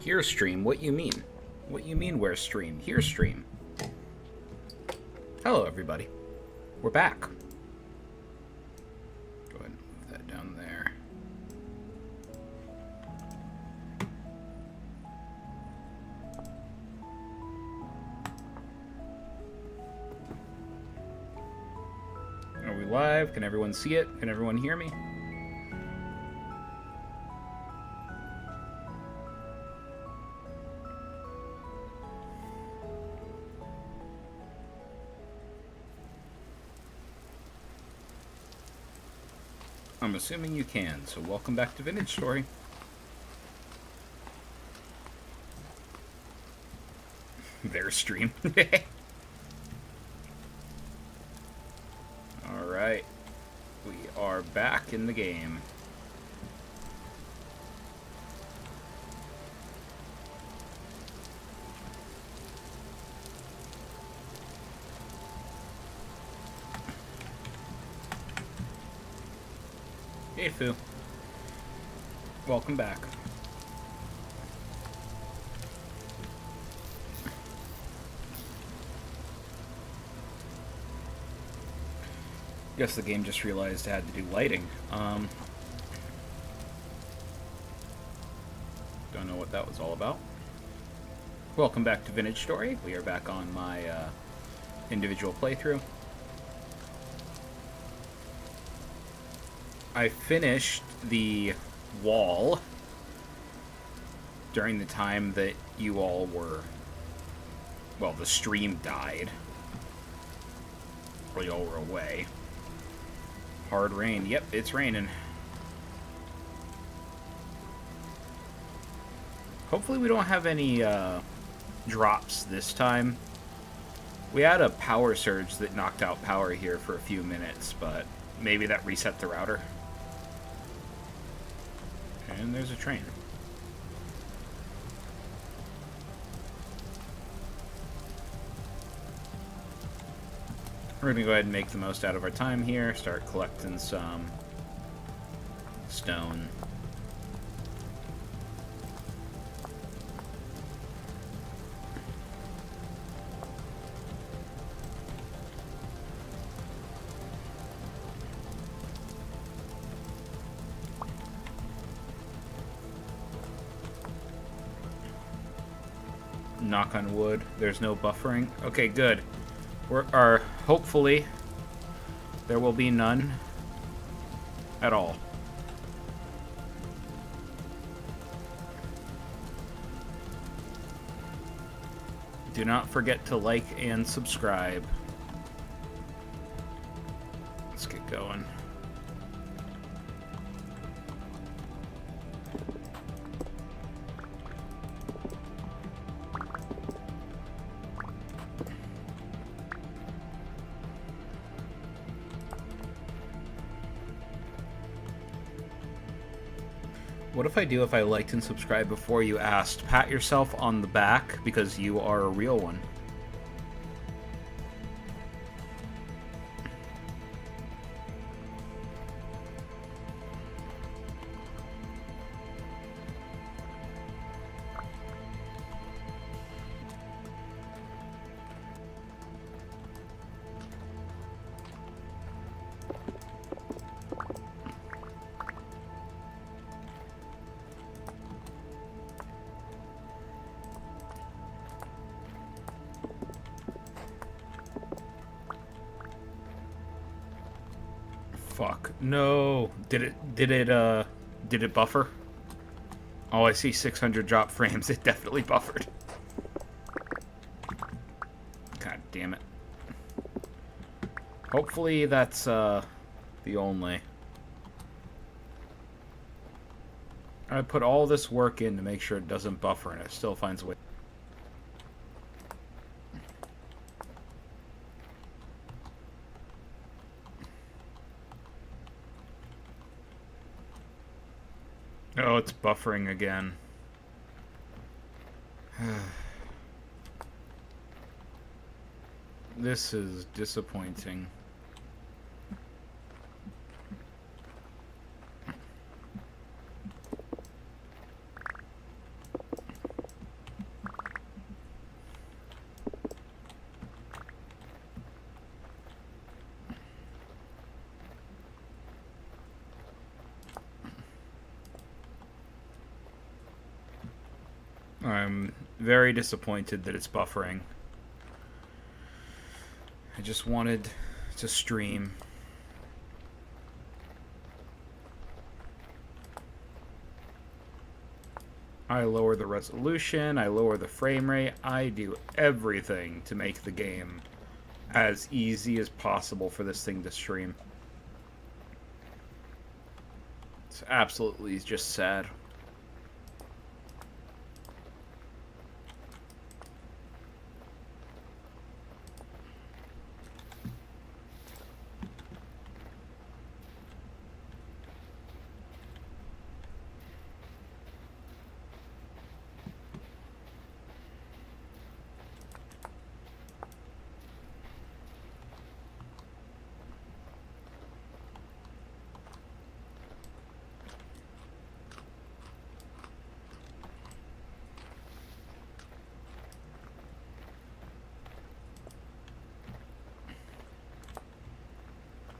Here stream, what you mean? What you mean where stream? Here stream. Hello everybody. We're back. Go ahead and move that down there. Are we live? Can everyone see it? Can everyone hear me? I'm assuming you can, so welcome back to Vintage Story. Their stream. Alright. We are back in the game. Hey, Foo. Welcome back. Guess the game just realized it had to do lighting. Don't know what that was all about. Welcome back to Vintage Story. We are back on my individual playthrough. I finished the wall during the time that you all were... Well, the stream died. Or you all were away. Hard rain. Yep, it's raining. Hopefully we don't have any drops this time. We had a power surge that knocked out power here for a few minutes, but maybe that reset the router. And there's a train. We're going to go ahead and make the most out of our time here. Start collecting some stone. Knock on wood. There's no buffering. Okay, good. Hopefully there will be none at all. Do not forget to like and subscribe. Let's get going. What if I liked and subscribed before you asked? Pat yourself on the back because you are a real one. Fuck. No. Did it buffer? Oh, I see 600 drop frames. It definitely buffered. God damn it. Hopefully that's the only. I put all this work in to make sure it doesn't buffer and it still finds a way. Oh, it's buffering again. This is disappointing. I'm very disappointed that it's buffering. I just wanted to stream. I lower the resolution, I lower the frame rate, I do everything to make the game as easy as possible for this thing to stream. It's absolutely just sad.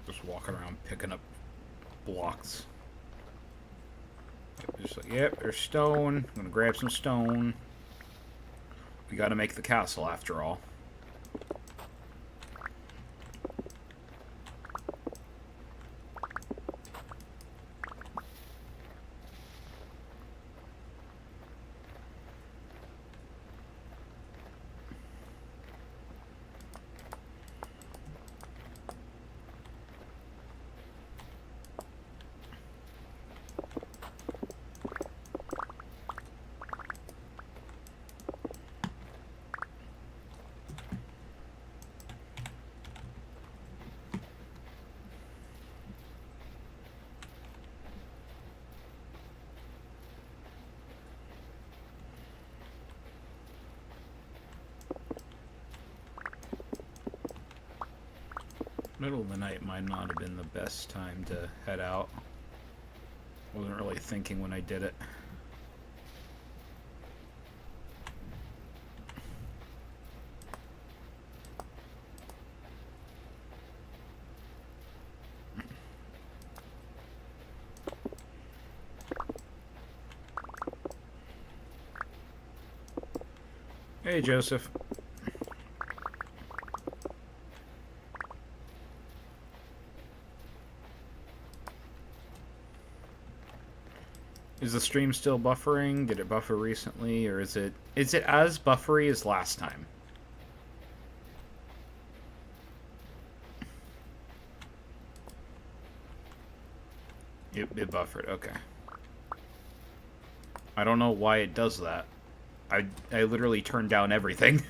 Just walking around picking up blocks. Just like, yep, there's stone. I'm gonna grab some stone. We gotta make the castle after all. Middle of the night might not have been the best time to head out. Wasn't really thinking when I did it. Hey, Joseph. Is the stream still buffering? Did it buffer recently, or is it as buffery as last time? It buffered, okay. I don't know why it does that. I literally turned down everything.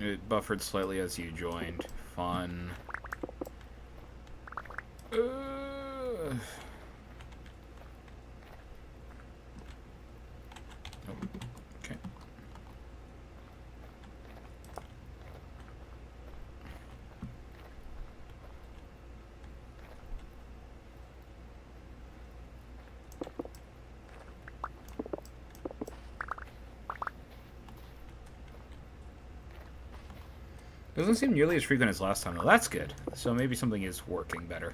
It buffered slightly as you joined. Fun. Okay. Doesn't seem nearly as frequent as last time, though. That's good. So maybe something is working better.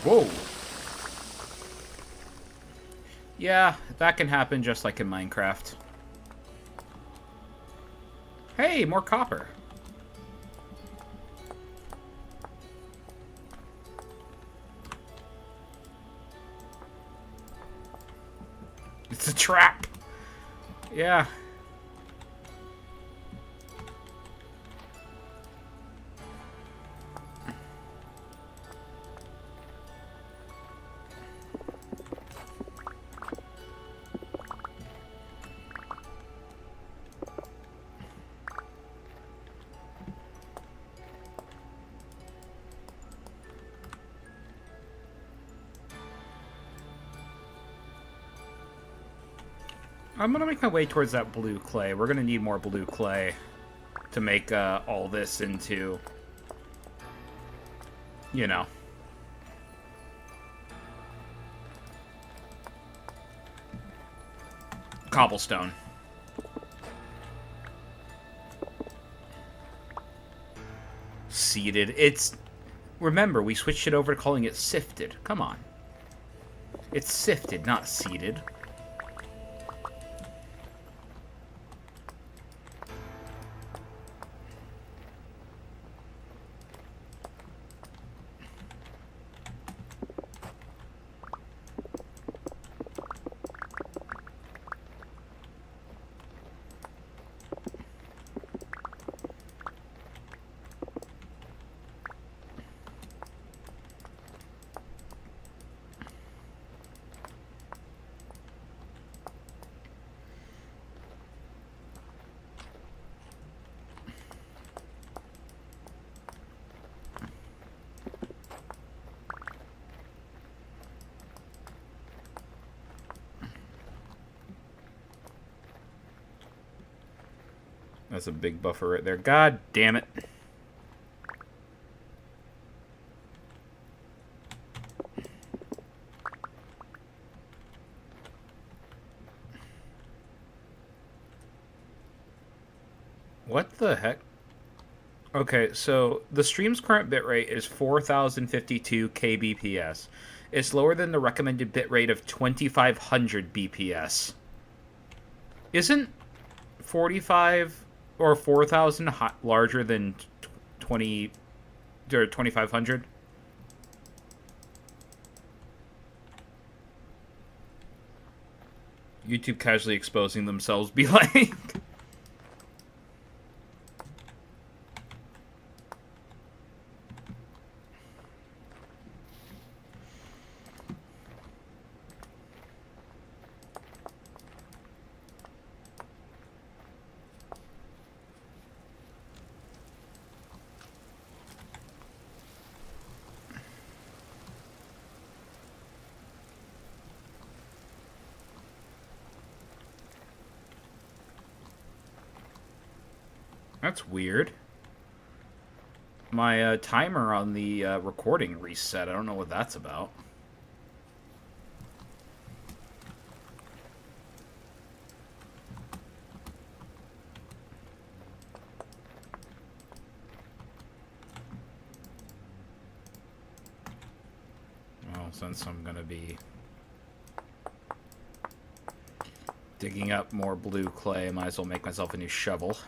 Whoa! Yeah, that can happen just like in Minecraft. Hey, more copper. It's a trap. Yeah. I'm gonna make my way towards that blue clay. We're gonna need more blue clay to make all this into, you know, cobblestone. Seeded. It's... Remember, we switched it over to calling it sifted. Come on. It's sifted, not seeded. That's a big buffer right there. God damn it. What the heck? Okay, so the stream's current bitrate is 4052 kbps. It's lower than the recommended bitrate of 2500 bps. Isn't 45 or 4000 larger than 20 or 2500? YouTube casually exposing themselves be like... That's weird. My timer on the recording reset. I don't know what that's about. Well, since I'm going to be digging up more blue clay, I might as well make myself a new shovel.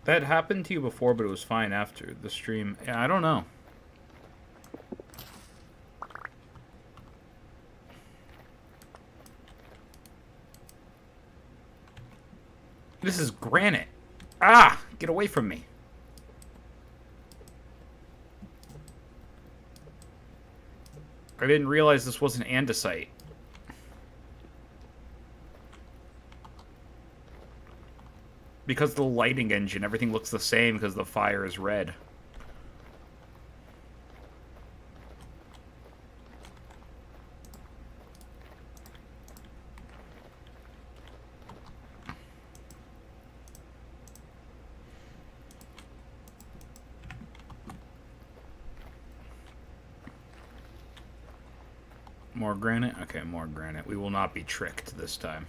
That happened to you before, but it was fine after the stream. Yeah, I don't know. This is granite. Ah! Get away from me. I didn't realize this wasn't andesite. Because of the lighting engine, everything looks the same because the fire is red. More granite? Okay, more granite. We will not be tricked this time.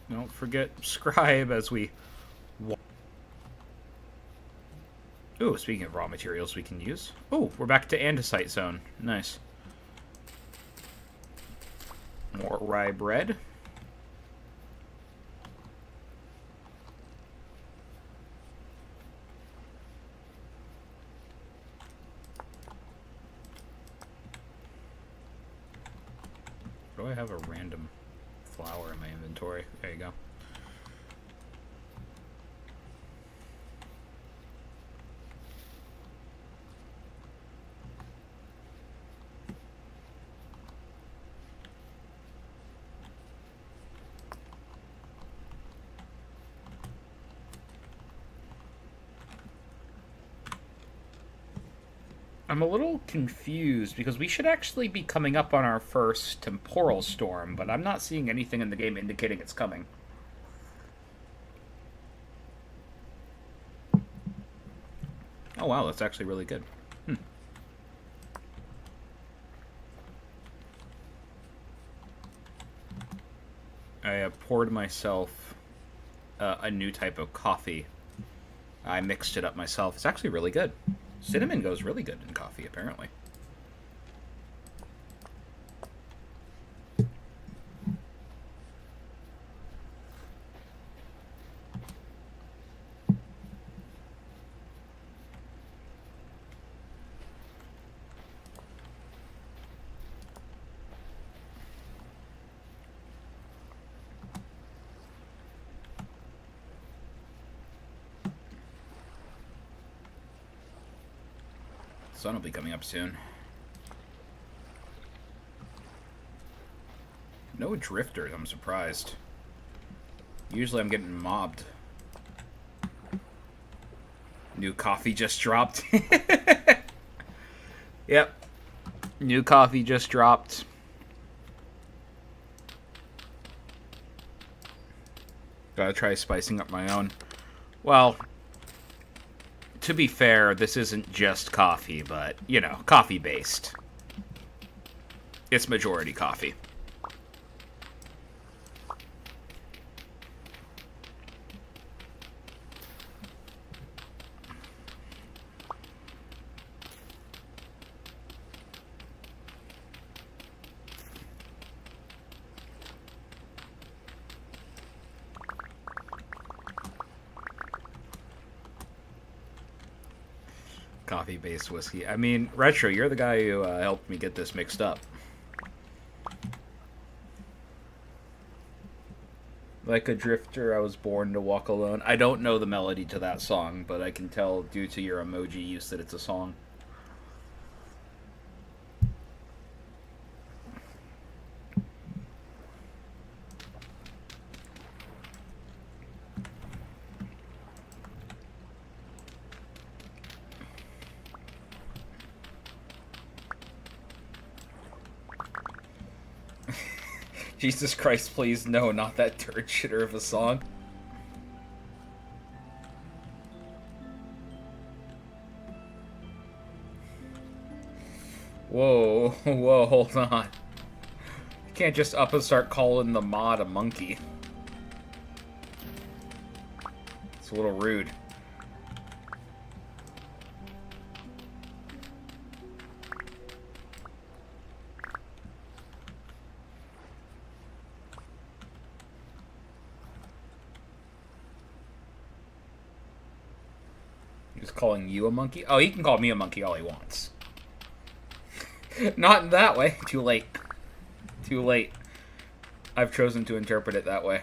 Don't forget scribe as we... Ooh, speaking of raw materials we can use. Ooh, we're back to andesite zone. Nice. More rye bread. Do I have a random flour in my inventory? There you go. I'm a little confused because we should actually be coming up on our first temporal storm, but I'm not seeing anything in the game indicating it's coming. Oh wow, that's actually really good. I poured myself a new type of coffee. I mixed it up myself. It's actually really good. Cinnamon goes really good in coffee, apparently. Sun will be coming up soon. No drifters, I'm surprised. Usually I'm getting mobbed. New coffee just dropped. Yep. New coffee just dropped. Gotta try spicing up my own. Well, to be fair, this isn't just coffee, but, you know, coffee based. It's majority coffee. Coffee-based whiskey. I mean, Retro, you're the guy who helped me get this mixed up. Like a drifter, I was born to walk alone. I don't know the melody to that song, but I can tell due to your emoji use that it's a song. Jesus Christ, please, no, not that turd shitter of a song. Whoa, whoa, hold on. You can't just up and start calling the mod a monkey. It's a little rude. He's calling you a monkey? Oh, he can call me a monkey all he wants. Not in that way. Too late. Too late. I've chosen to interpret it that way.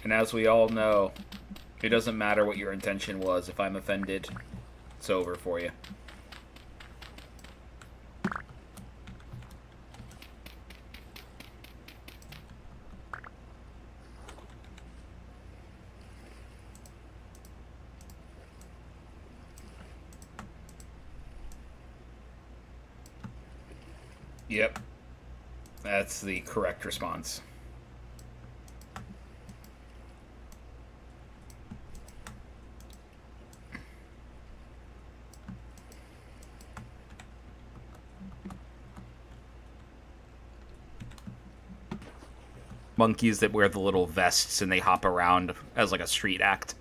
And as we all know, it doesn't matter what your intention was. If I'm offended, it's over for you. Yep. That's the correct response. Monkeys that wear the little vests and they hop around as like a street act.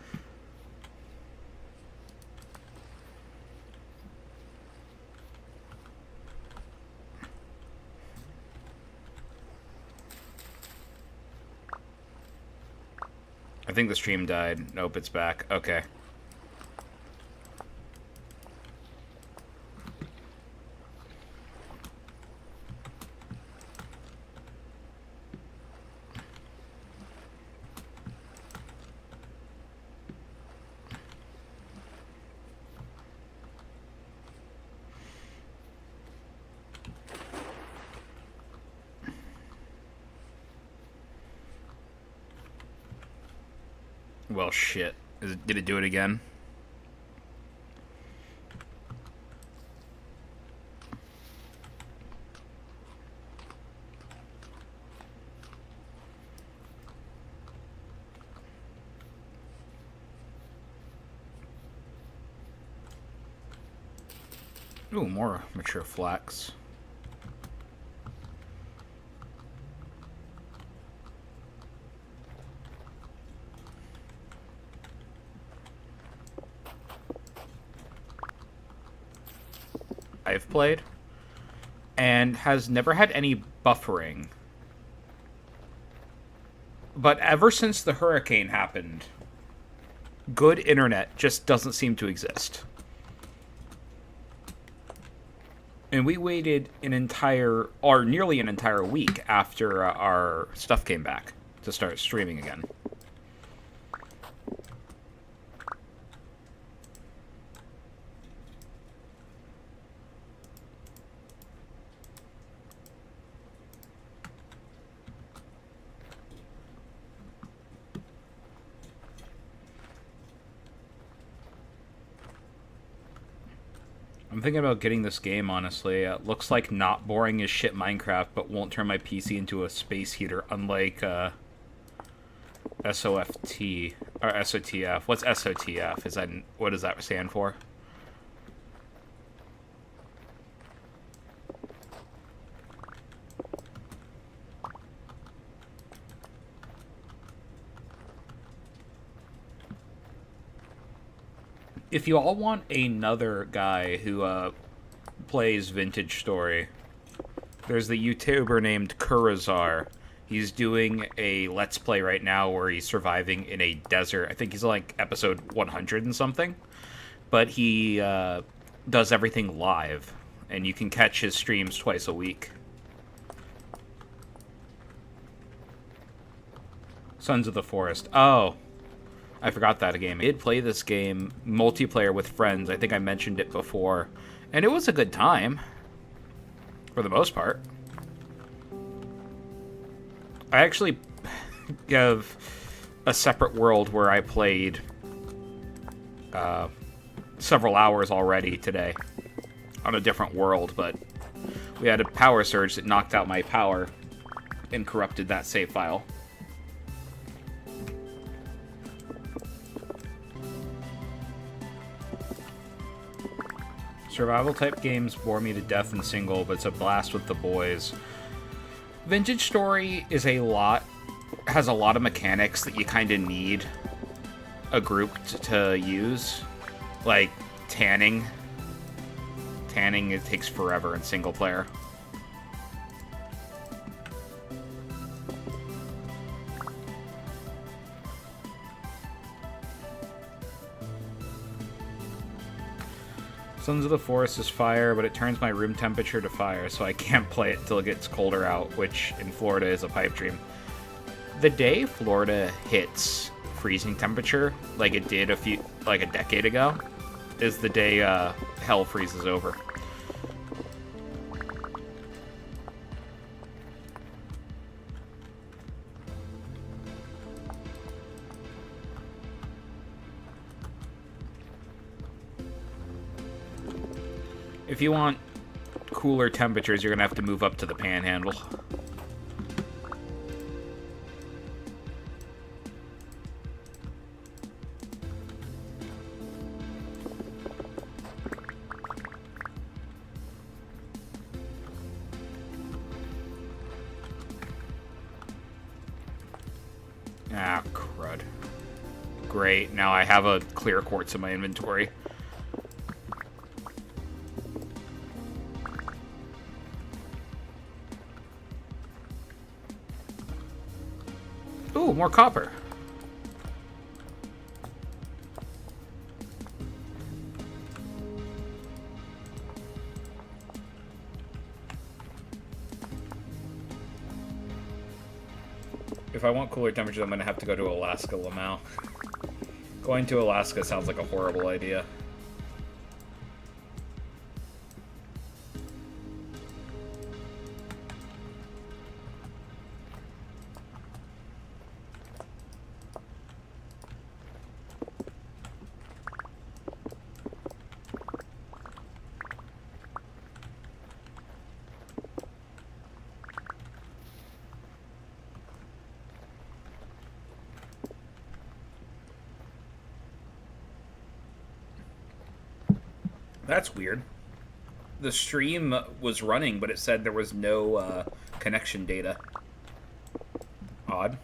I think the stream died. Nope, it's back. Okay. Well, shit. Did it do it again? Ooh, more mature flax. I've played, and has never had any buffering. But ever since the hurricane happened, good internet just doesn't seem to exist. And we waited an entire, or nearly an entire week after our stuff came back to start streaming again. I'm thinking about getting this game, honestly. It looks like not boring as shit Minecraft, but won't turn my PC into a space heater, unlike SOFT, or SOTF. What's SOTF? Is that, what does that stand for? If you all want another guy who plays Vintage Story, there's the YouTuber named Kurazar. He's doing a Let's Play right now where he's surviving in a desert. I think he's like episode 100 and something. But he does everything live, and you can catch his streams twice a week. Sons of the Forest. Oh, I forgot that game. I did play this game multiplayer with friends. I think I mentioned it before. And it was a good time. For the most part. I actually have a separate world where I played several hours already today. On a different world, but we had a power surge that knocked out my power and corrupted that save file. Survival type games bore me to death in single, but it's a blast with the boys. Vintage Story is has a lot of mechanics that you kind of need a group to use. Like tanning. Tanning, it takes forever in single player. Sons of the Forest is fire, but it turns my room temperature to fire, so I can't play it till it gets colder out, which in Florida is a pipe dream. The day Florida hits freezing temperature, like it did a decade ago, is the day hell freezes over. If you want cooler temperatures, you're gonna have to move up to the Panhandle. Ah, crud. Great, now I have a clear quartz in my inventory. Ooh, more copper. If I want cooler temperatures, I'm going to have to go to Alaska, Lamau. Going to Alaska sounds like a horrible idea. That's weird. the stream was running, but it said there was no connection data. Odd.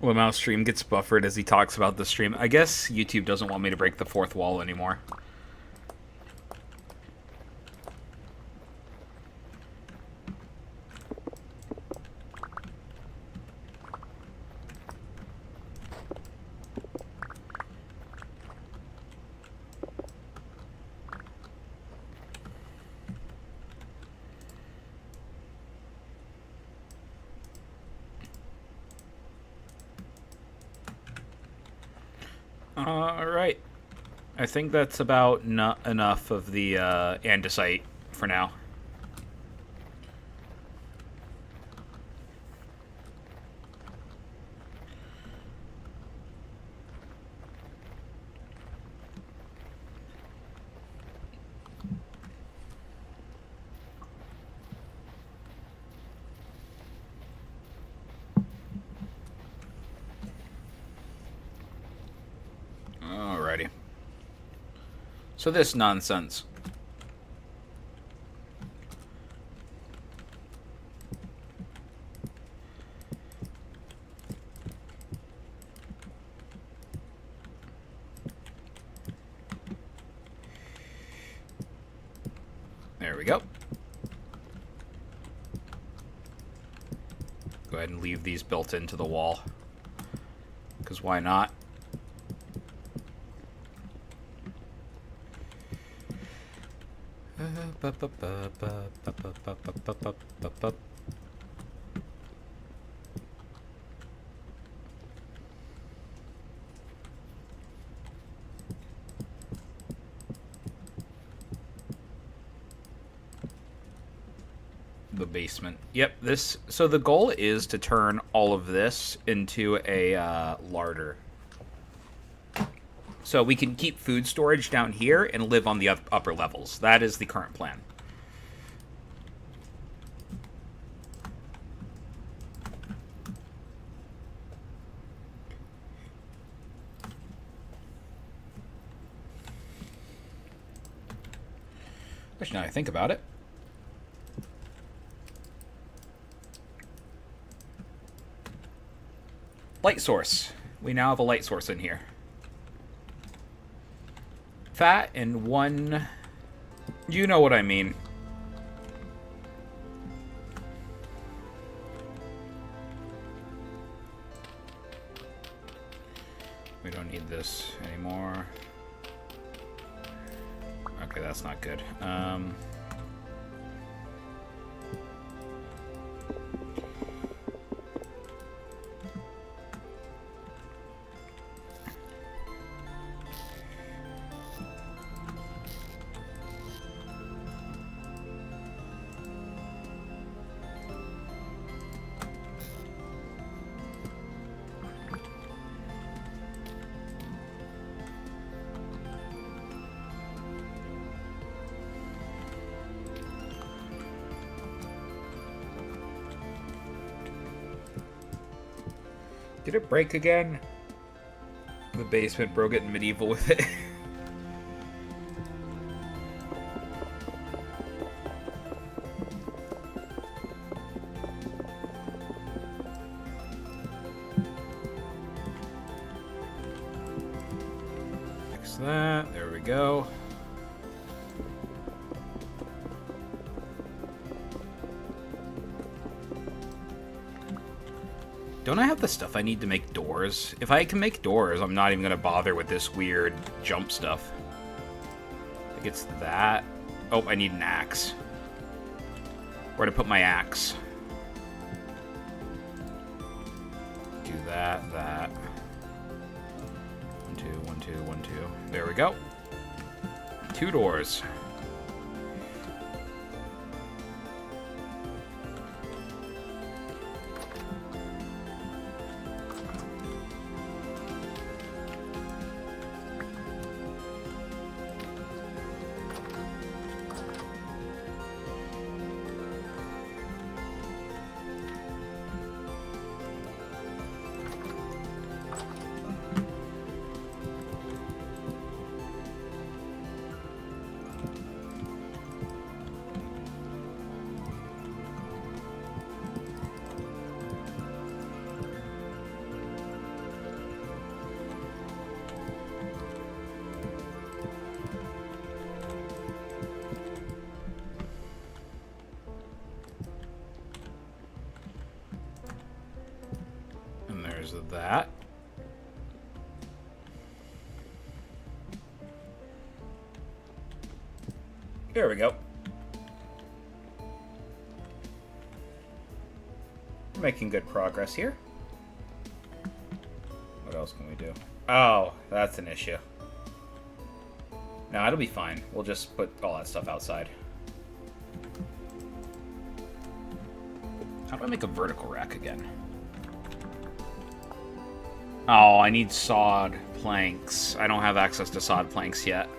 Lamau stream gets buffered as he talks about the stream. I guess YouTube doesn't want me to break the fourth wall anymore. Alright. I think that's about enough of the andesite for now. So this nonsense. There we go. Go ahead and leave these built into the wall. Because why not? The basement. Yep, this... So the goal is to turn all of this into a larder. So we can keep food storage down here and live on the upper levels. That is the current plan. Which, now I think about it. Light source. We now have a light source in here. Fat and one... You know what I mean. We don't need this anymore. Okay, that's not good. Did it break again? The basement broke it in medieval with it. Fix that. There we go. Don't I have the stuff I need to make doors? If I can make doors, I'm not even going to bother with this weird jump stuff. I think it's that. Oh, I need an axe. Where to put my axe? do that. 1, 2, 1, 2, 1, 2. There we go. 2 doors. Of that. There we go. We're making good progress here. What else can we do? Oh, that's an issue. No, it'll be fine. We'll just put all that stuff outside. How do I make a vertical rack again? Oh, I need sawed planks. I don't have access to sawed planks yet.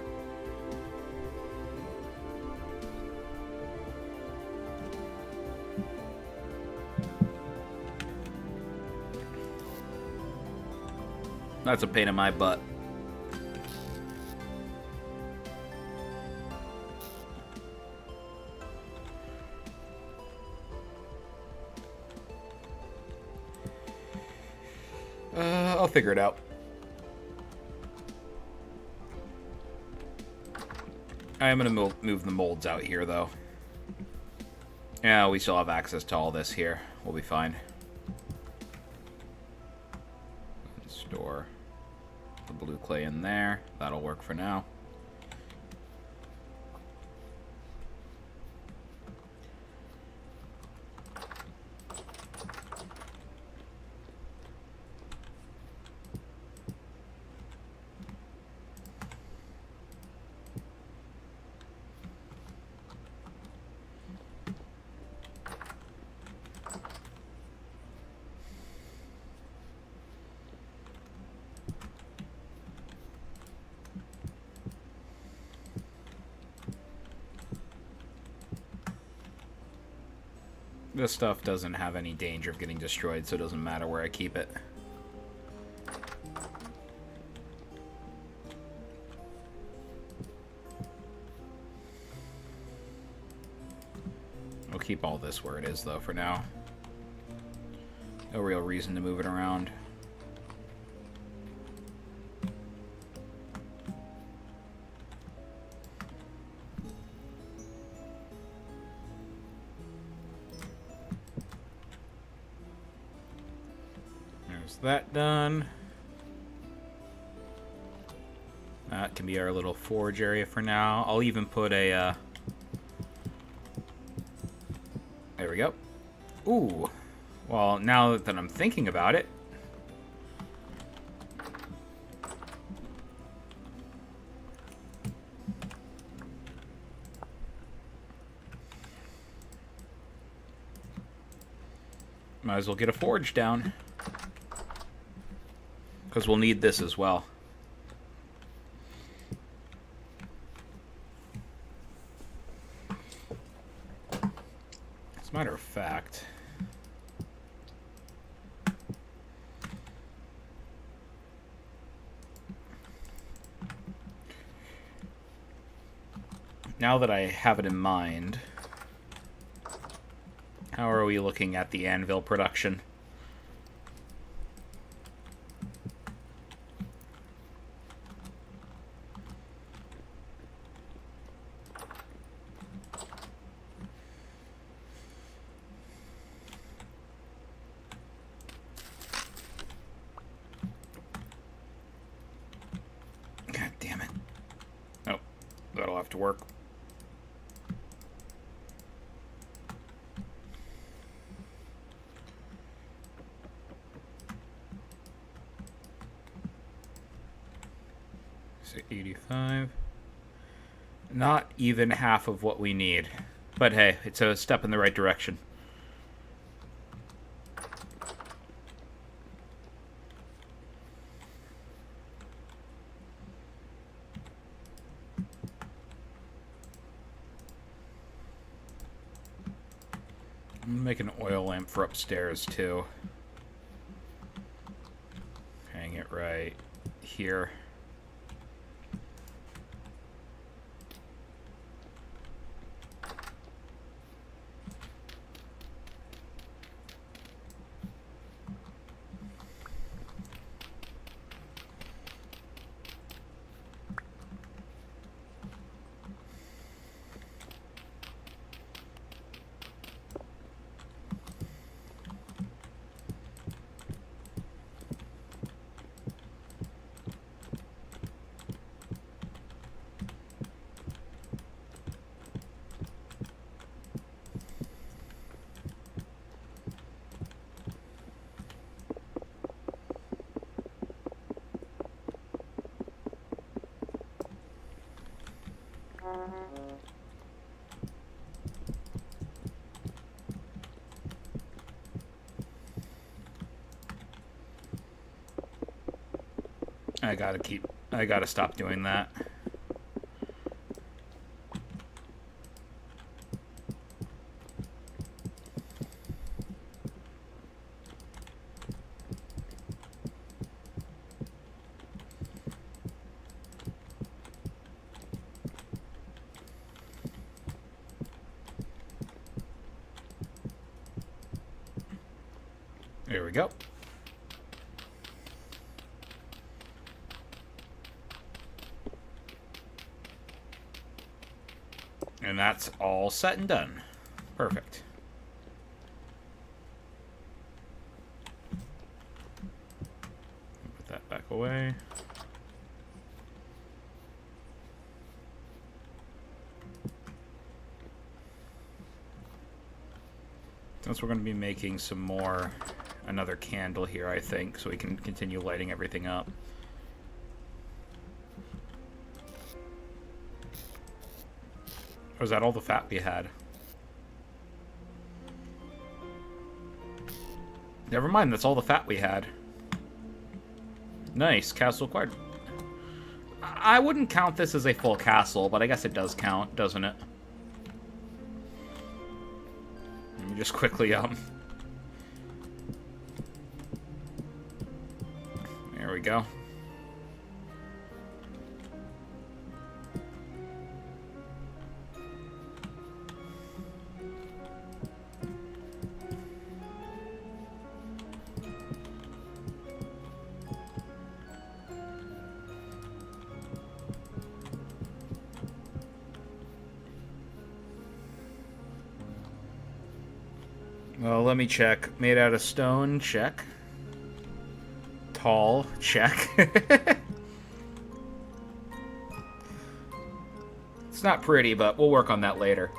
That's a pain in my butt. I'll figure it out. I am going to move the molds out here, though. Yeah, we still have access to all this here. We'll be fine. Store the blue clay in there. That'll work for now. This stuff doesn't have any danger of getting destroyed, so it doesn't matter where I keep it. I'll keep all this where it is, though, for now. No real reason to move it around. That done. That can be our little forge area for now. I'll even put a there we go. Ooh. Well, now that I'm thinking about it, might as well get a forge down. Because we'll need this as well. As a matter of fact, now that I have it in mind, how are we looking at the anvil production? To work. 85. Not even half of what we need. But hey, it's a step in the right direction. I'm gonna make an oil lamp for upstairs too. Hang it right here. I gotta stop doing that. There we go. And that's all set and done. Perfect. Put that back away. Since we're going to be making some more, another candle here, I think, so we can continue lighting everything up. Or is that all the fat we had? Never mind, that's all the fat we had. Nice, castle acquired. I wouldn't count this as a full castle, but I guess it does count, doesn't it? Let me just quickly, there we go. Well, let me check. Made out of stone, check. Tall, check. It's not pretty, but we'll work on that later.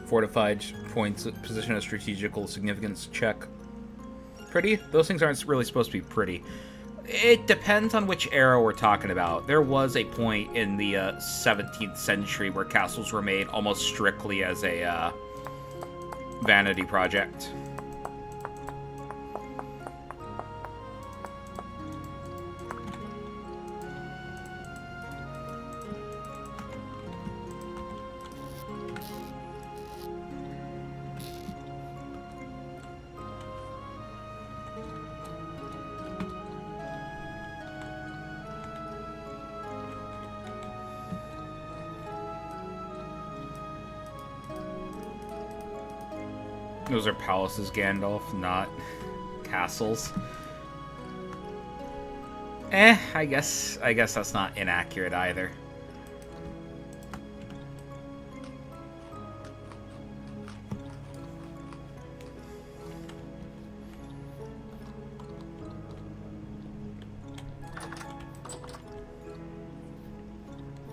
Fortified points position of strategical significance, check. Pretty? Those things aren't really supposed to be pretty. It depends on which era we're talking about. There was a point in the 17th century where castles were made almost strictly as a vanity project. Those are palaces, Gandalf, not castles. I guess that's not inaccurate either.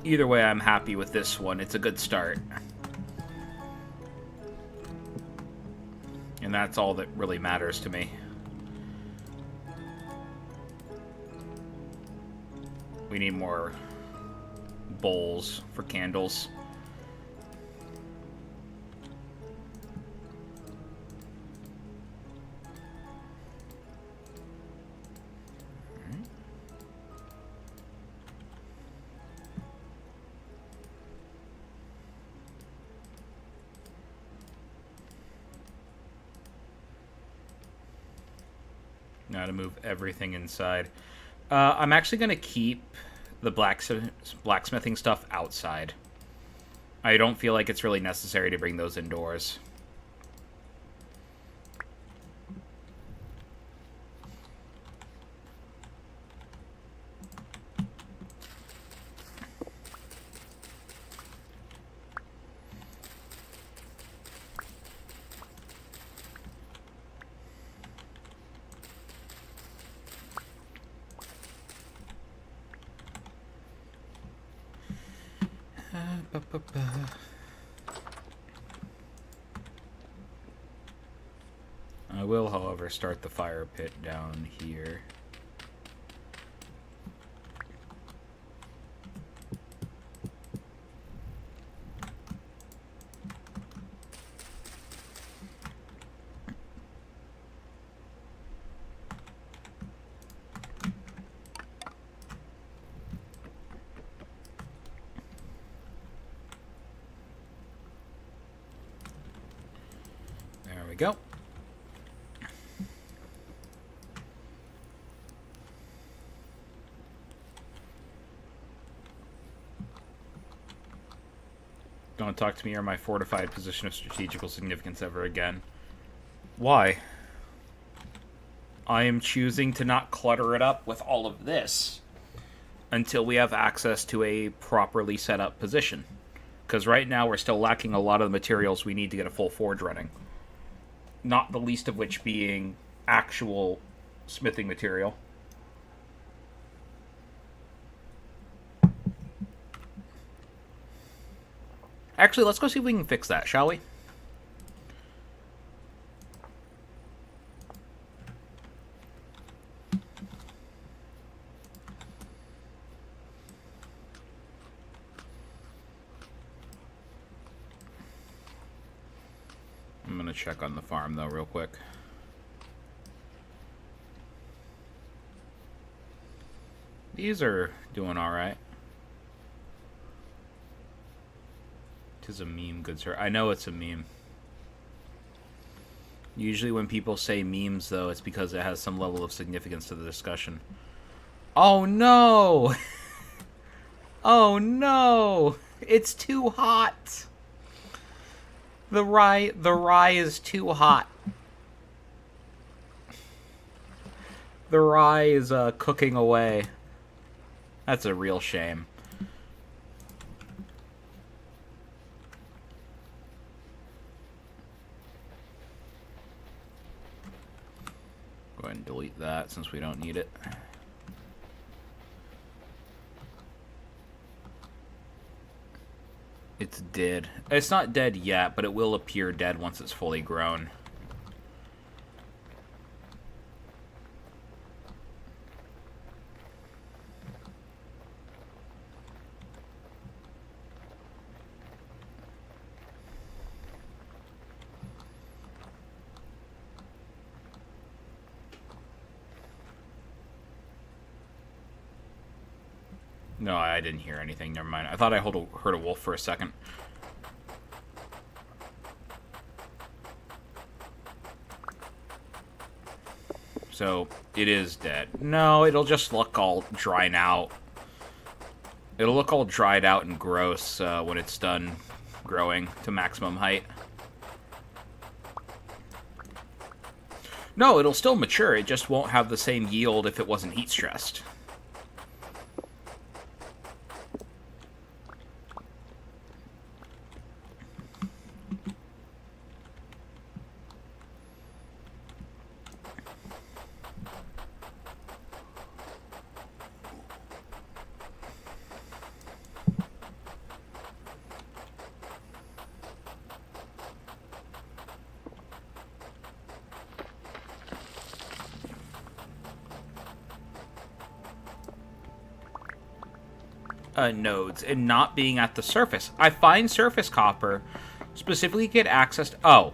Either way, I'm happy with this one. It's a good start. And that's all that really matters to me. We need more bowls for candles. Now to move everything inside. I'm actually going to keep the blacksmithing stuff outside. I don't feel like it's really necessary to bring those indoors. I will, however, start the fire pit down here. There we go. Don't talk to me or my fortified position of strategical significance ever again. Why? I am choosing to not clutter it up with all of this until we have access to a properly set up position. Because right now we're still lacking a lot of the materials we need to get a full forge running. Not the least of which being actual smithing material. Actually, let's go see if we can fix that, shall we? I'm gonna check on the farm, though, real quick. These are doing alright. Tis a meme, good sir. I know it's a meme. Usually when people say memes, though, it's because it has some level of significance to the discussion. Oh, no! Oh, no! It's too hot! The rye is too hot. The rye is cooking away. That's a real shame. Go ahead and delete that since we don't need it. It's dead. It's not dead yet, but it will appear dead once it's fully grown. No, I didn't hear anything. Never mind. I thought I heard a wolf for a second. So, it is dead. No, it'll just look all dried out. It'll look all dried out and gross when it's done growing to maximum height. No, it'll still mature. It just won't have the same yield if it wasn't heat stressed. Nodes and not being at the surface. I find surface copper, specifically get access to... Oh.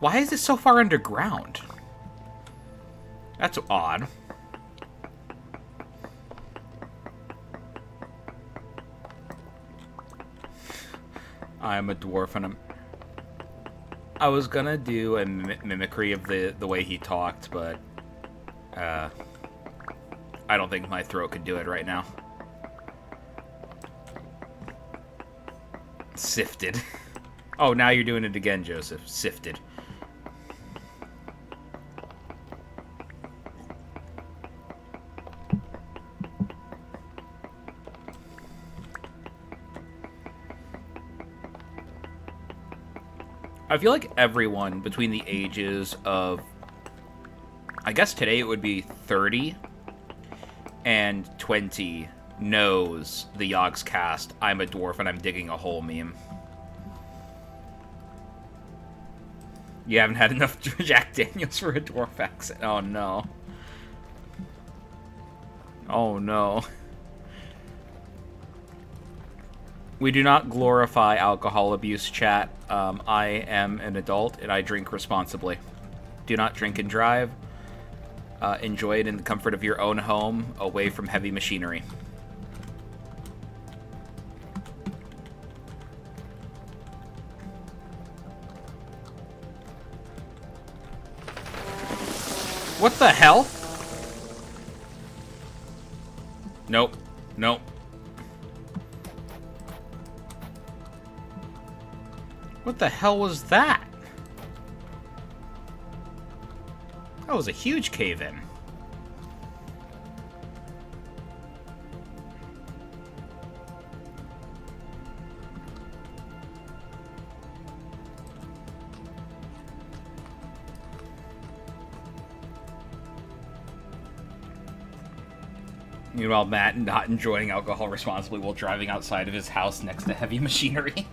Why is it so far underground? That's odd. I'm a dwarf and I was gonna do a mimicry of the way he talked, but... I don't think my throat could do it right now. Sifted. Oh, now you're doing it again, Joseph. Sifted. I feel like everyone between the ages of... I guess today it would be 30... and 20 knows the Yogscast I'm a dwarf and I'm digging a hole meme. You haven't had enough Jack Daniels for a dwarf accent. Oh no. Oh no. We do not glorify alcohol abuse, chat. I am an adult and I drink responsibly. Do not drink and drive. Enjoy it in the comfort of your own home, away from heavy machinery. What the hell? Nope. Nope. What the hell was that? That was a huge cave-in. Meanwhile, Matt not enjoying alcohol responsibly while driving outside of his house next to heavy machinery.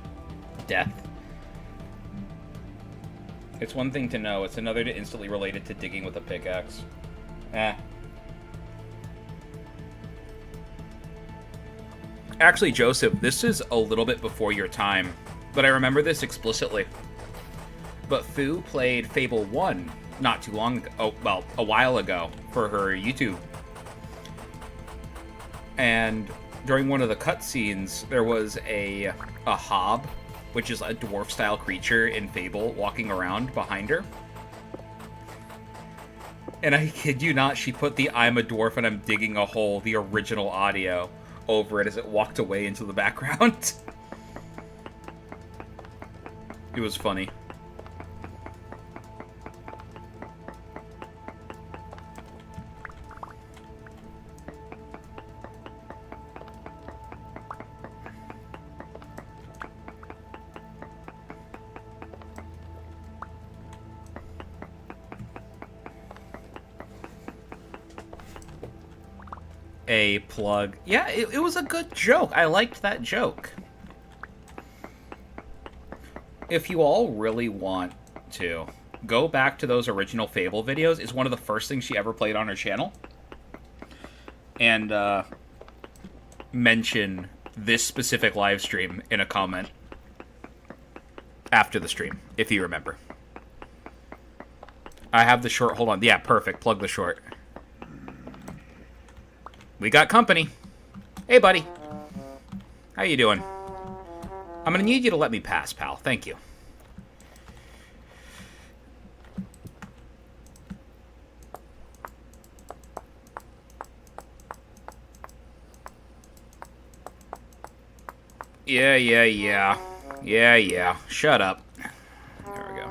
Death. It's one thing to know, it's another to instantly relate it to digging with a pickaxe. Actually, Joseph, this is a little bit before your time, but I remember this explicitly. But Fu played Fable 1 not too long ago, oh, well, a while ago, for her YouTube. And during one of the cutscenes, there was a hob, which is a dwarf-style creature in Fable, walking around behind her. And I kid you not, she put the "I'm a dwarf and I'm digging a hole," the original audio, over it as it walked away into the background. It was funny. A plug. Yeah, it was a good joke. I liked that joke. If you all really want to, go back to those original Fable videos. It's one of the first things she ever played on her channel. And mention this specific live stream in a comment after the stream, if you remember. I have the short. Hold on. Yeah, perfect. Plug the short. We got company. Hey, buddy. How you doing? I'm gonna need you to let me pass, pal. Thank you. Yeah. Shut up. There we go.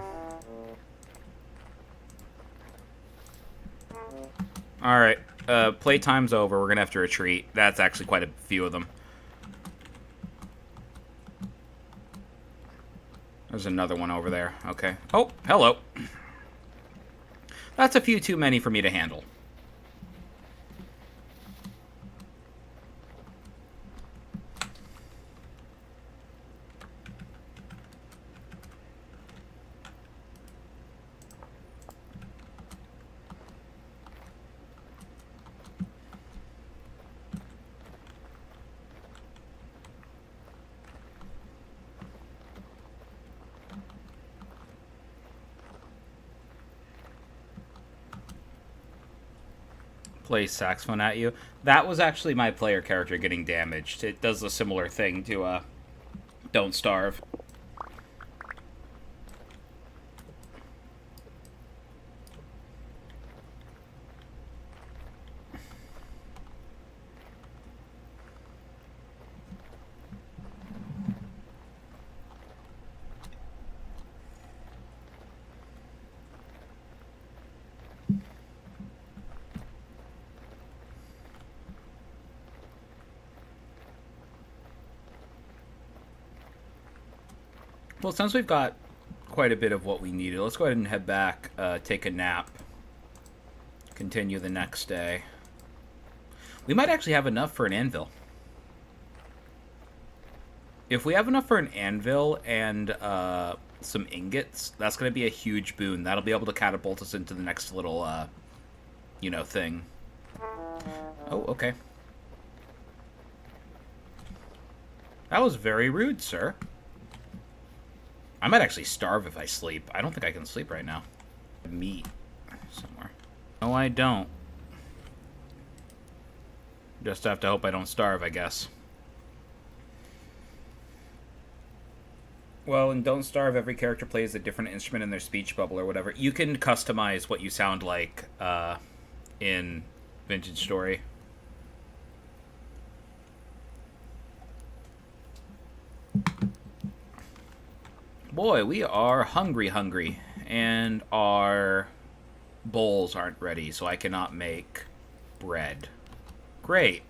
Alright, playtime's over. We're gonna have to retreat. That's actually quite a few of them. There's another one over there. Okay. Oh, hello. That's a few too many for me to handle. Play saxophone at you. That was actually my player character getting damaged. It does a similar thing to Don't Starve. Well, since we've got quite a bit of what we needed, let's go ahead and head back, take a nap, continue the next day. We might actually have enough for an anvil. If we have enough for an anvil and some ingots, that's going to be a huge boon. That'll be able to catapult us into the next little, thing. Oh, okay. That was very rude, sir. I might actually starve if I sleep. I don't think I can sleep right now. Meat somewhere. No, I don't. Just have to hope I don't starve, I guess. Well, in Don't Starve, every character plays a different instrument in their speech bubble or whatever. You can customize what you sound like in Vintage Story. Boy, we are hungry, and our bowls aren't ready, so I cannot make bread. Great.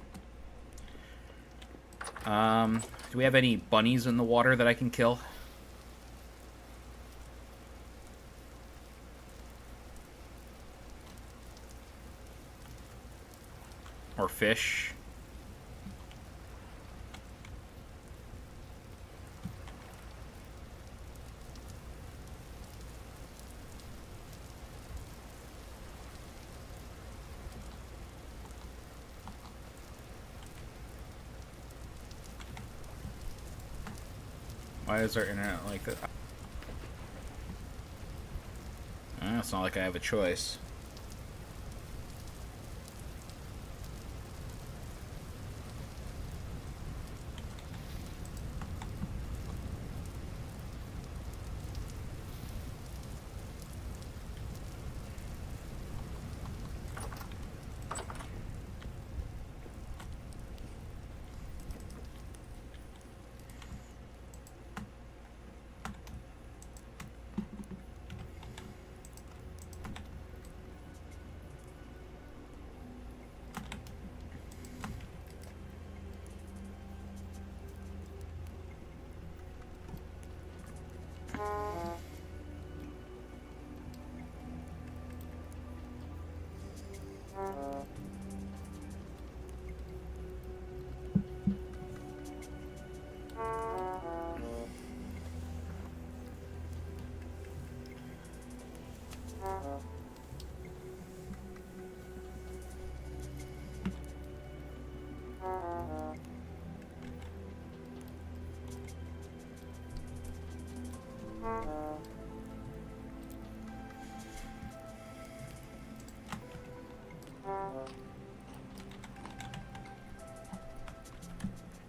Do we have any bunnies in the water that I can kill? Or fish? Why is our internet like that? It's not like I have a choice.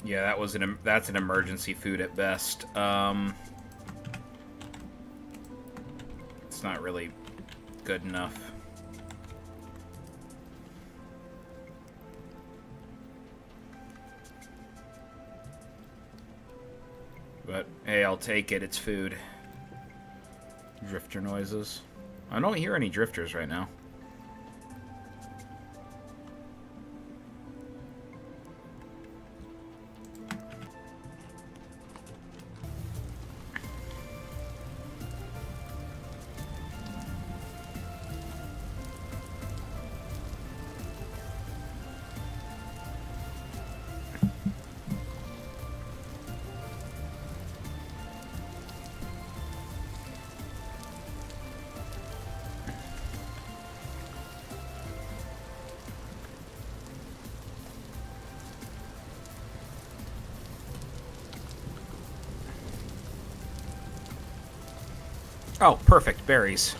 Yeah, that's an emergency food at best. It's not really good enough. But hey, I'll take it. It's food. Drifter noises. I don't hear any drifters right now. Oh, perfect. Berries.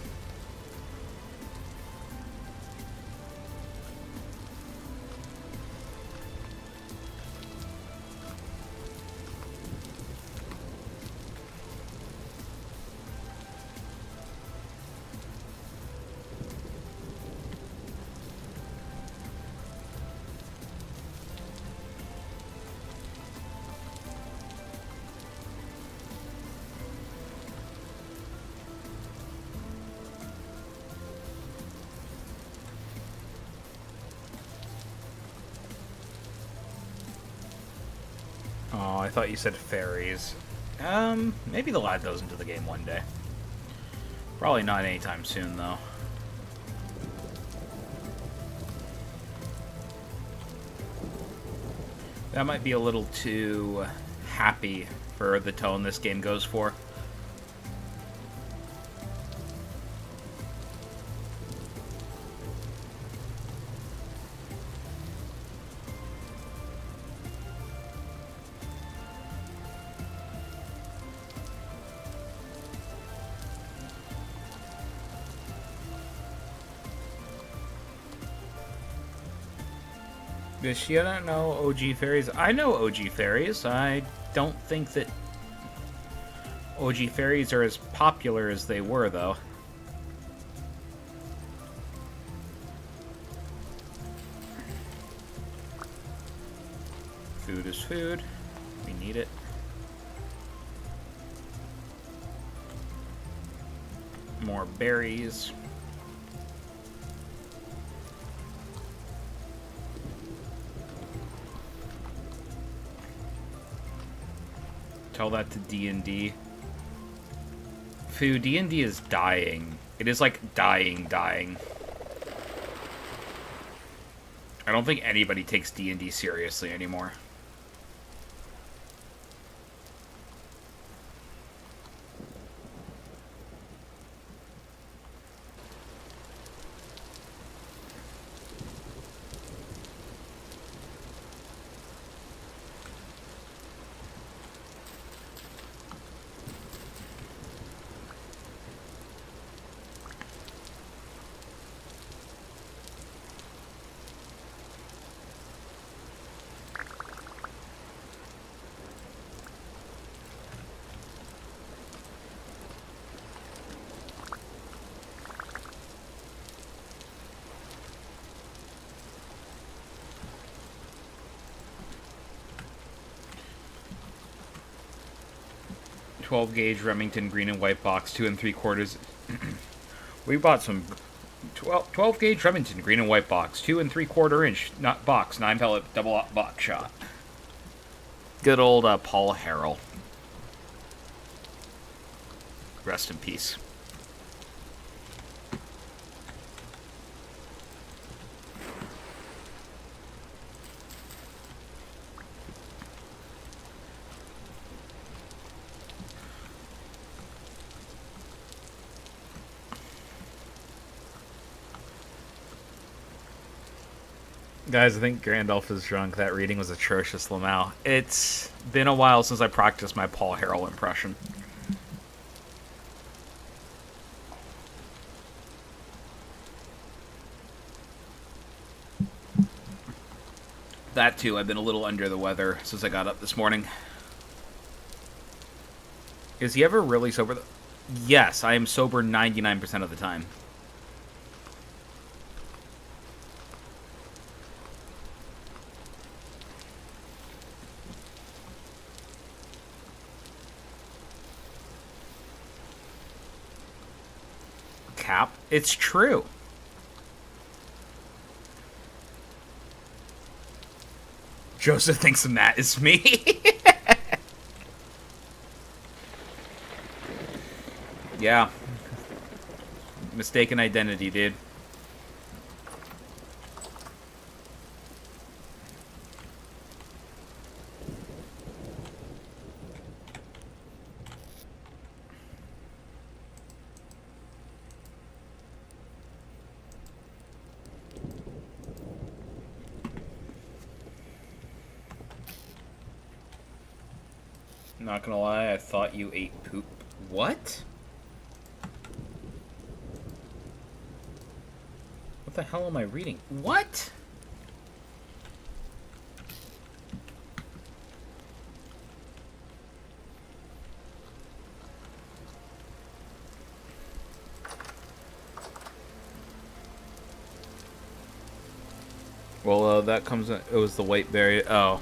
Oh, I thought you said fairies. Maybe they'll add those into the game one day. Probably not anytime soon, though. That might be a little too happy for the tone this game goes for. Does she not know OG fairies? I know OG fairies. I don't think that OG fairies are as popular as they were, though. Food is food. We need it. More berries. Tell that to D&D. Foo, D&D is dying. It is like dying. I don't think anybody takes D&D seriously anymore. .12 gauge Remington green and white box, 2 3/4. We bought some 12 gauge Remington green and white box, 2 3/4 inch not box, 9 pellet double box shot. Good old Paul Harrell. Rest in peace. Guys, I think Gandalf is drunk. That reading was atrocious, Lamau. It's been a while since I practiced my Paul Harrell impression. That too, I've been a little under the weather since I got up this morning. Is he ever really sober? Yes, I am sober 99% of the time. Cap, it's true. Joseph thinks Matt is me. Yeah. Mistaken identity, dude. Not gonna lie, I thought you ate poop. What? What the hell am I reading? What? Well, that comes... It was the white berry. Oh.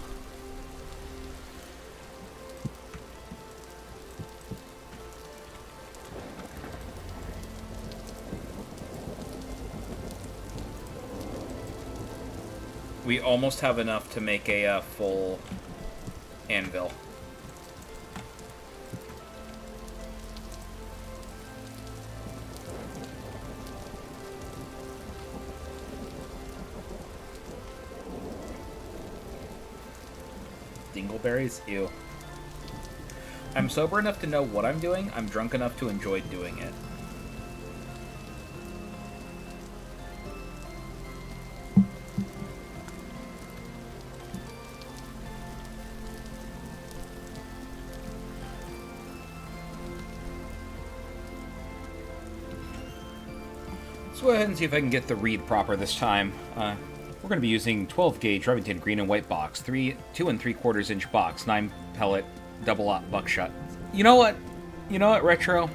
We almost have enough to make a full anvil. Dingleberries? Ew. I'm sober enough to know what I'm doing. I'm drunk enough to enjoy doing it. Let's go ahead and see if I can get the read proper this time. We're going to be using 12 gauge Remington green and white box, 2 3/4 inch box, 9 pellet, double-aught buckshot. You know what? You know what, Retro?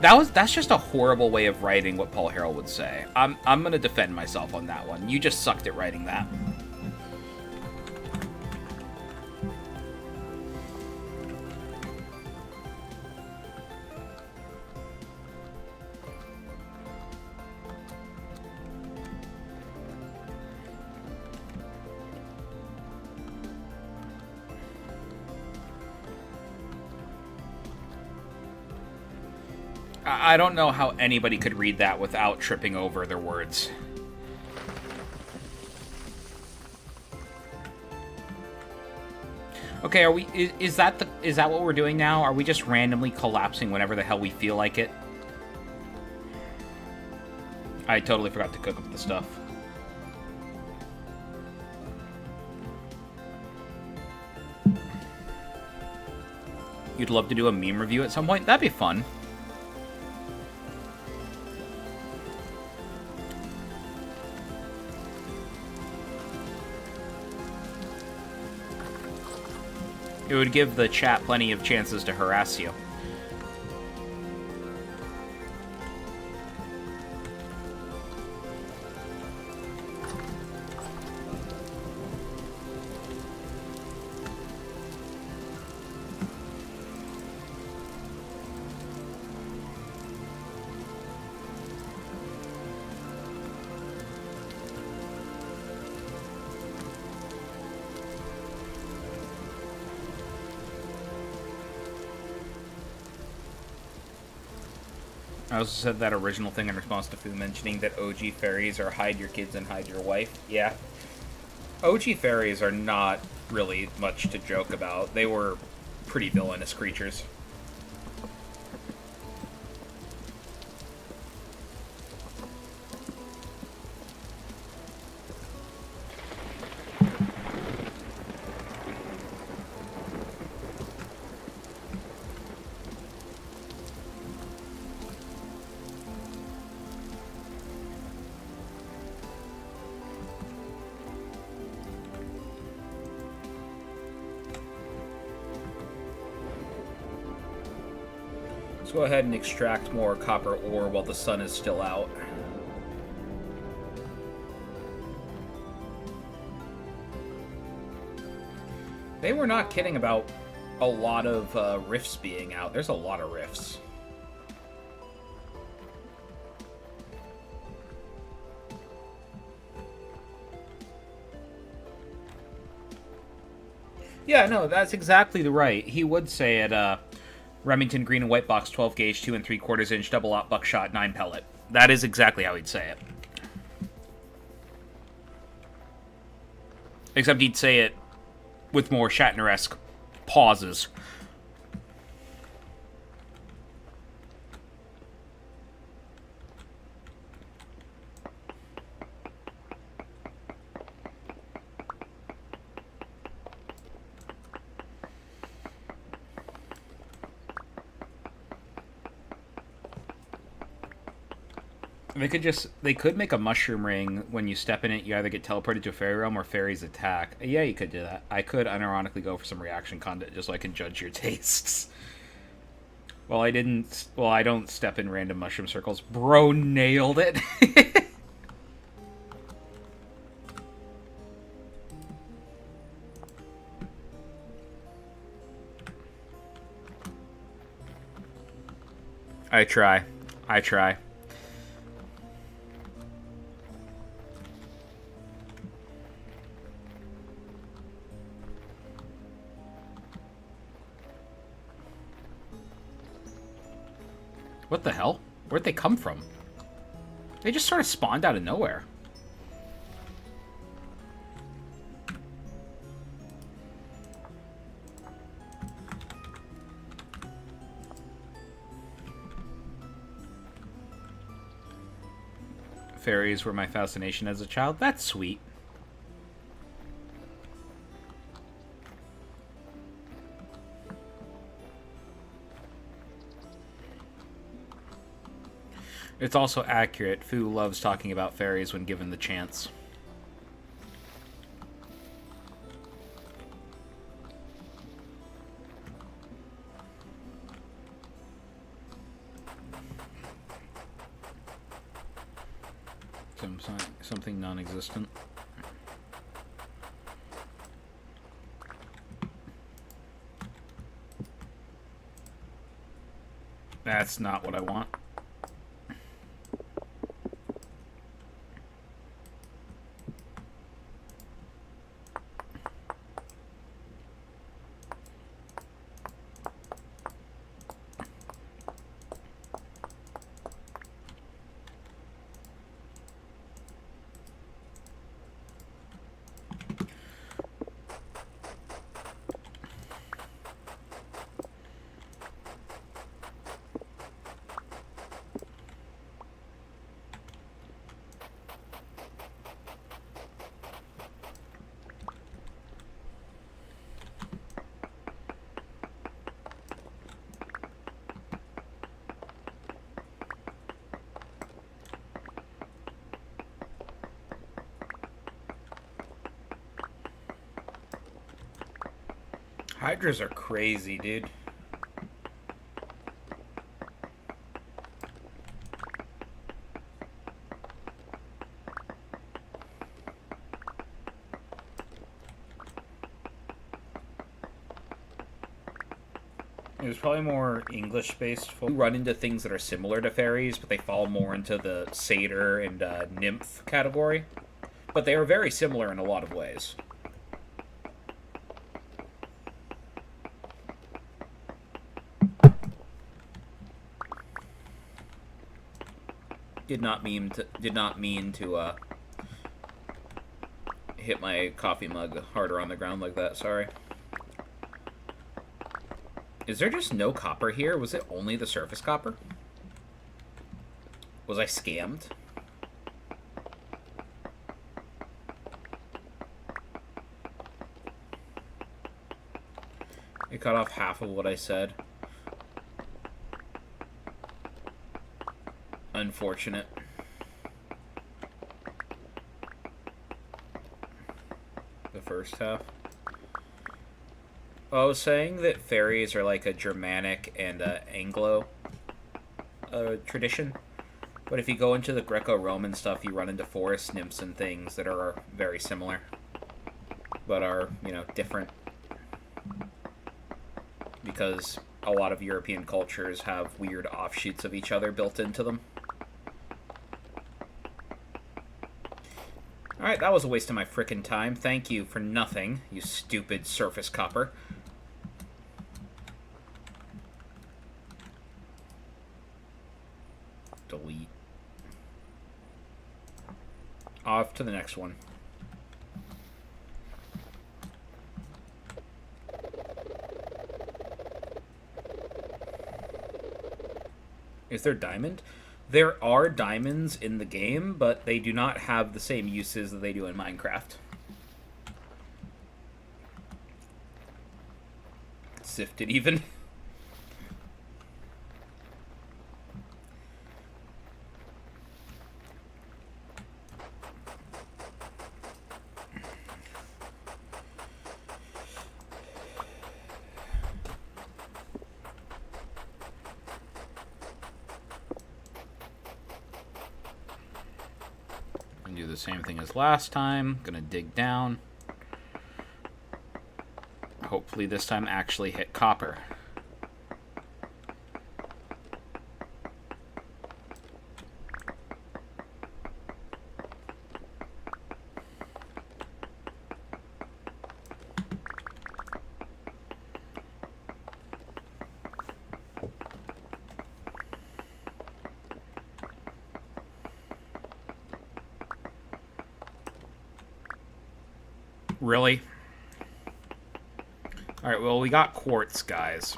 That's just a horrible way of writing what Paul Harrell would say. I'm going to defend myself on that one. You just sucked at writing that. I don't know how anybody could read that without tripping over their words. Okay, are we? Is that what we're doing now? Are we just randomly collapsing whenever the hell we feel like it? I totally forgot to cook up the stuff. You'd love to do a meme review at some point? That'd be fun. It would give the chat plenty of chances to harass you. I also said that original thing in response to Fu mentioning that OG fairies are hide your kids and hide your wife. Yeah. OG fairies are not really much to joke about. They were pretty villainous creatures. Go ahead and extract more copper ore while the sun is still out. They were not kidding about a lot of rifts being out. There's a lot of rifts. Yeah, no, that's exactly right. He would say it, Remington green and white box, 12 gauge, 2 3/4 inch double-aught buckshot, 9 pellet. That is exactly how he'd say it. Except he'd say it with more Shatner-esque pauses. They could make a mushroom ring. When you step in it, you either get teleported to a fairy realm or fairies attack. Yeah, you could do that. I could unironically go for some reaction content just so I can judge your tastes. Well, I don't step in random mushroom circles. Bro nailed it. I try. I try. What the hell? Where'd they come from? They just sort of spawned out of nowhere. Fairies were my fascination as a child. That's sweet. It's also accurate. Fu loves talking about fairies when given the chance. Something non-existent. That's not what I want. Hydras are crazy, dude. There's probably more English-based folk who run into things that are similar to fairies, but they fall more into the satyr and nymph category. But they are very similar in a lot of ways. Did not mean to hit my coffee mug harder on the ground like that. Sorry. Is there just no copper here? Was it only the surface copper? Was I scammed? It cut off half of what I said. Unfortunate. The first half. Well, I was saying that fairies are like a Germanic and Anglo tradition. But if you go into the Greco-Roman stuff, you run into forest nymphs and things that are very similar. But are, you know, different. Because a lot of European cultures have weird offshoots of each other built into them. Alright, that was a waste of my frickin' time. Thank you for nothing, you stupid surface copper. Delete. Off to the next one. Is there diamond? There are diamonds in the game, but they do not have the same uses that they do in Minecraft. Sifted even. the same thing as last time. Gonna dig down. Hopefully this time actually hit copper. Really? Alright, well, we got quartz, guys.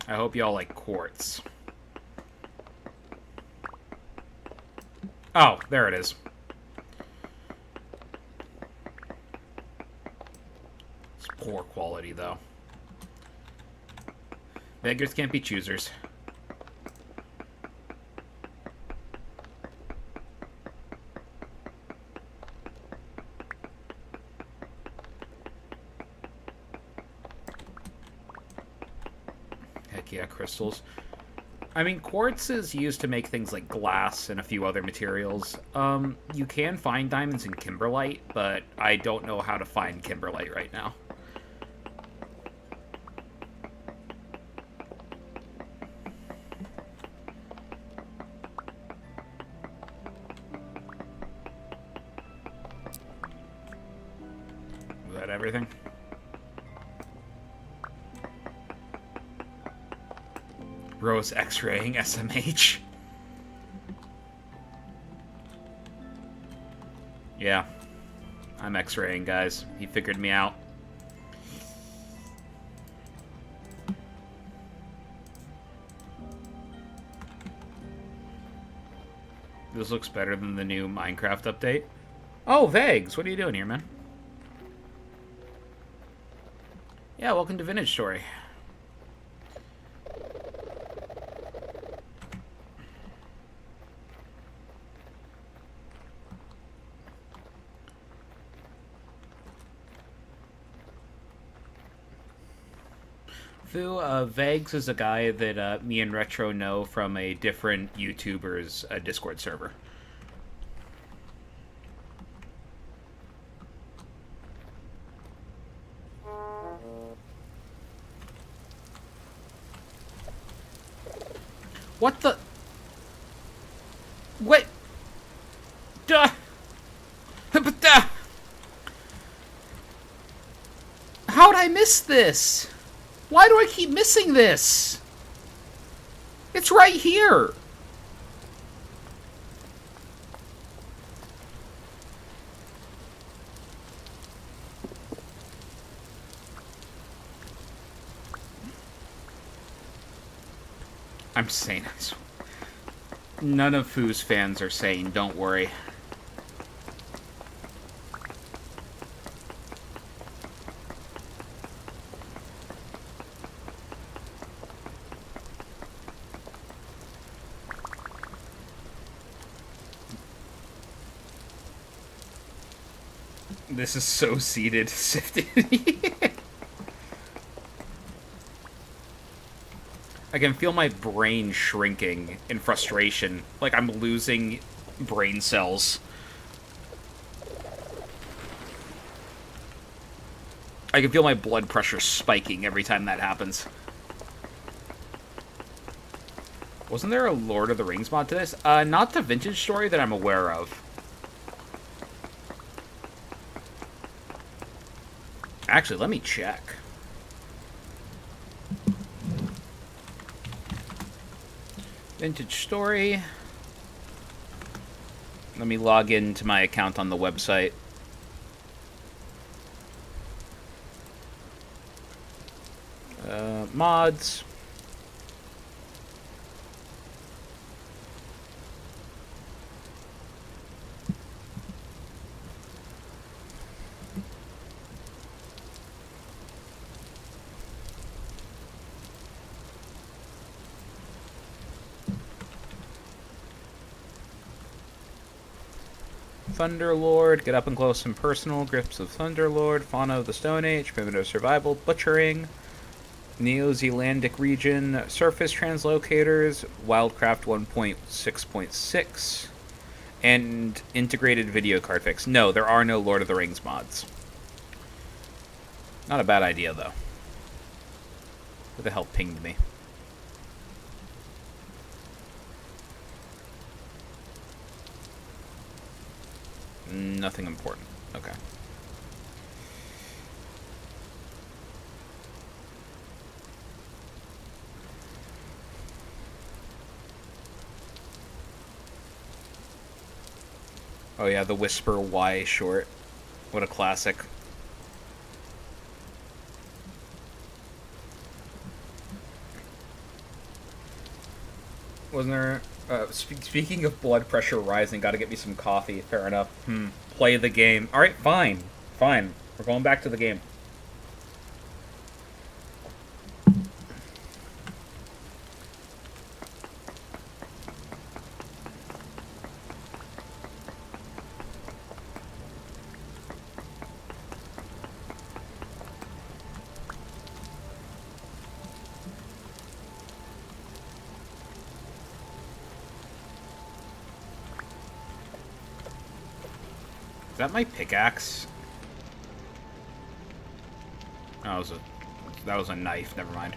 I hope y'all like quartz. Oh, there it is. It's poor quality, though. Beggars can't be choosers. Yeah, crystals. I mean, quartz is used to make things like glass and a few other materials. You can find diamonds in kimberlite, but I don't know how to find kimberlite right now. Is that everything? Rose X-raying SMH. Yeah. I'm X-raying, guys. He figured me out. This looks better than the new Minecraft update. Oh, Vegs, what are you doing here, man? Yeah, welcome to Vintage Story. Vegs is a guy that me and Retro know from a different YouTuber's Discord server. What the? What? Duh! How'd I miss this? Why do I keep missing this? It's right here. I'm sane. None of Foo's fans are sane, don't worry. This is so seated, Sifted. I can feel my brain shrinking in frustration, like I'm losing brain cells. I can feel my blood pressure spiking every time that happens. Wasn't there a Lord of the Rings mod to this? Not the Vintage Story that I'm aware of. Actually, let me check. Vintage Story. Let me log into my account on the website. Mods. Thunderlord, get up and close and personal, Grips of Thunderlord, Fauna of the Stone Age, Primitive Survival, Butchering, Neo-Zealandic region, surface translocators, Wildcraft 1.6.6, and integrated video card fix. No, there are no Lord of the Rings mods. Not a bad idea, though. Who the hell pinged me? Nothing important. Okay. Oh yeah, the Whisper Y short. What a classic. Wasn't there... speaking of blood pressure rising, gotta get me some coffee. Fair enough. Play the game. Alright, fine. Fine. We're going back to the game. Is that my pickaxe? Oh, that was a knife. Never mind.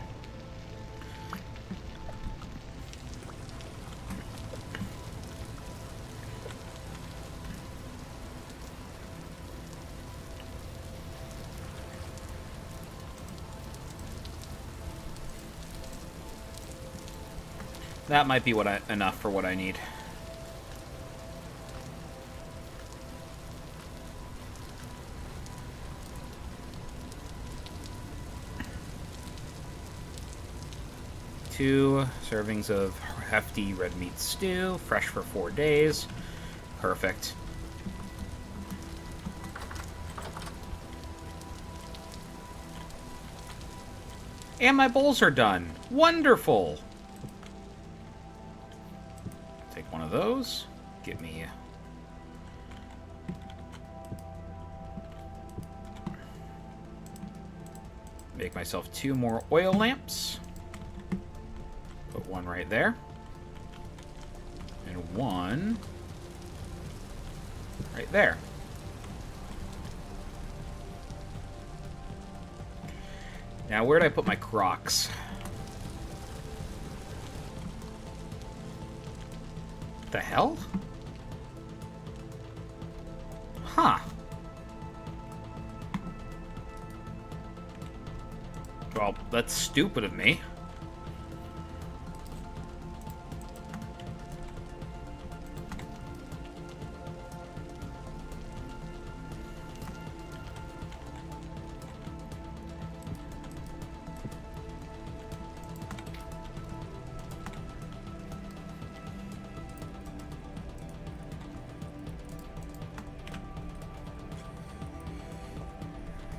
That might be enough for what I need. Two servings of hefty red meat stew, fresh for 4 days. Perfect. And my bowls are done. Wonderful! Take one of those. Get me... Make myself 2 more oil lamps. Put one right there. And one right there. Now, where did I put my Crocs? The hell? Huh. Well, that's stupid of me.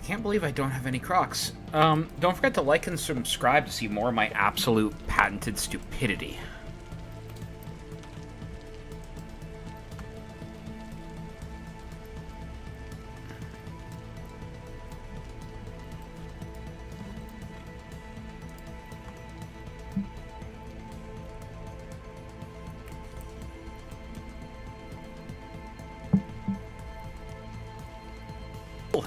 Can't believe I don't have any Crocs. Don't forget to like and subscribe to see more of my absolute patented stupidity.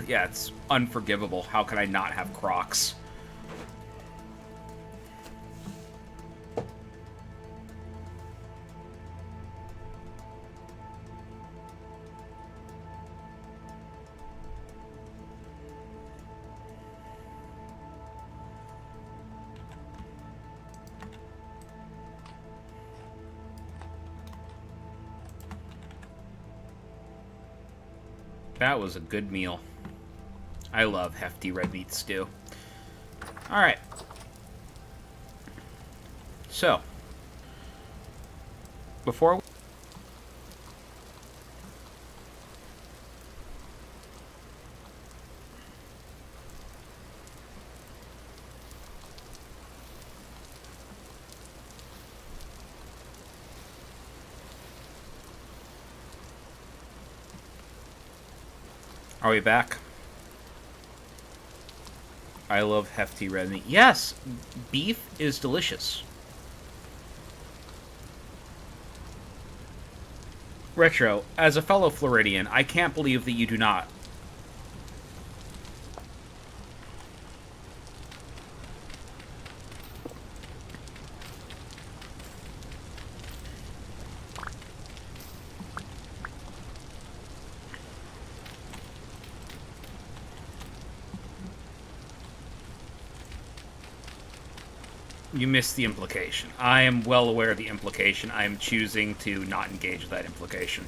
Yeah, it's unforgivable. How can I not have Crocs? That was a good meal. I love hefty red meat stew. Alright. So. Before... Are we back? I love hefty red meat. Yes, beef is delicious. Retro, as a fellow Floridian, I can't believe that you do not. You missed the implication. I am well aware of the implication. I am choosing to not engage with that implication.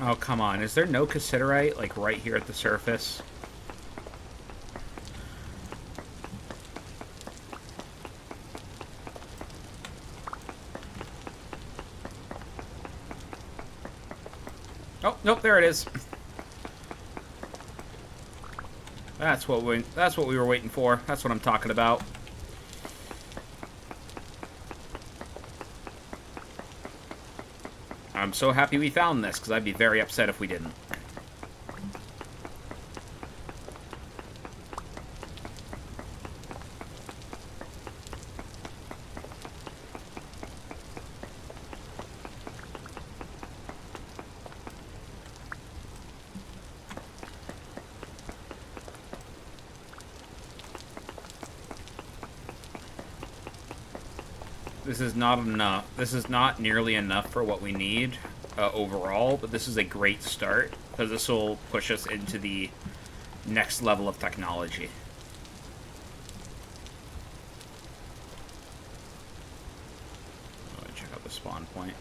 Oh, come on. Is there no cassiterite, like, right here at the surface? Oh, nope, there it is. That's what we were waiting for. That's what I'm talking about. I'm so happy we found this, because I'd be very upset if we didn't. This is not enough. This is not nearly enough for what we need overall, but this is a great start, because this will push us into the next level of technology. Check out the spawn point.